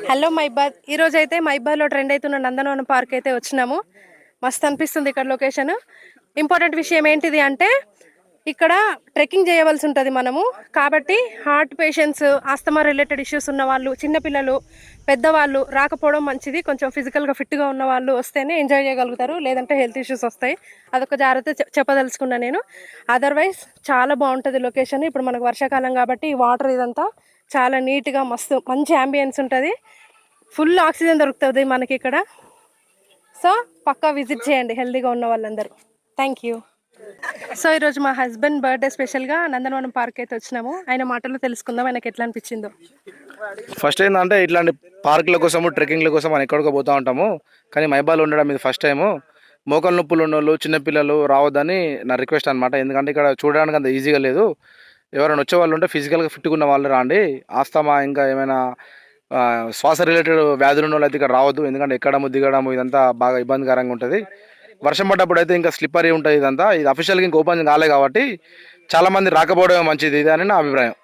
Hello మైబాద్. ఈరోజు అయితే మైబాద్లో trend అవుతున్న నందనవనం పార్క్ అయితే వచ్చినాము. మస్తు అనిపిస్తుంది ఇక్కడ లొకేషన్. ఇంపార్టెంట్ విషయం ఏంటిది అంటే ఇక్కడ ట్రెక్కింగ్ చేయవలసి ఉంటుంది మనము. కాబట్టి heart patients, asthma related issues ఉన్న వాళ్ళు, చిన్నపిల్లలు, పెద్దవాళ్ళు రాకపోవడం మంచిది. కొంచెం ఫిజికల్గా ఫిట్గా ఉన్న వాళ్ళు వస్తేనే ఎంజాయ్ చేయగలుగుతారు, లేదంటే హెల్త్ ఇష్యూస్ వస్తాయి. అదొక జాగ్రత్త చెప్పదలుచుకున్నా నేను. అదర్వైజ్ చాలా బాగుంటుంది లొకేషన్. ఇప్పుడు మనకు వర్షాకాలం కాబట్టి వాటర్ ఇదంతా చాలా నీట్గా మస్తు మంచి అంబియన్స్ ఉంటుంది. ఫుల్ ఆక్సిజన్ దొరుకుతుంది మనకి ఇక్కడ. సో పక్కా విజిట్ చేయండి హెల్తీగా ఉన్న వాళ్ళందరూ. Thank you. సో ఈరోజు మా హస్బెండ్ బర్త్డే స్పెషల్గా నందనవనం పార్క్ అయితే వచ్చినాము. ఆయన మాటల్లో తెలుసుకుందాం ఆయనకి ఎట్లా అనిపించిందో. ఫస్ట్ ఏంటంటే ఇట్లాంటి పార్కుల కోసము ట్రెక్కింగ్ల కోసం మనం ఎక్కడికో పోతూ ఉంటాము, కానీ మైబాలో ఉండడం ఇది ఫస్ట్ టైము. మోకాలు నొప్పులు ఉన్న వాళ్ళు, చిన్నపిల్లలు రావద్దని నా రిక్వెస్ట్ అనమాట. ఎందుకంటే ఇక్కడ చూడడానికి అంత ఈజీగా లేదు. ఎవరైనా వచ్చే వాళ్ళు ఉంటే ఫిజికల్గా ఫిట్గా ఉన్న వాళ్ళు రాండి. ఆస్తమా ఇంకా ఏమైనా శ్వాస రిలేటెడ్ వ్యాధులు ఉన్న వాళ్ళు అయితే ఇక్కడ రావద్దు. ఎందుకంటే ఎక్కడము దిగడము ఇదంతా బాగా ఇబ్బందికరంగా ఉంటుంది. వర్షం పడ్డప్పుడు అయితే ఇంకా స్లిప్పరీ ఉంటుంది ఇదంతా. ఇది అఫీషియల్గా ఇంకా ఓపెన్ కాలే కాబట్టి చాలామంది రాకపోవడమే మంచిది ఇది అని నా అభిప్రాయం.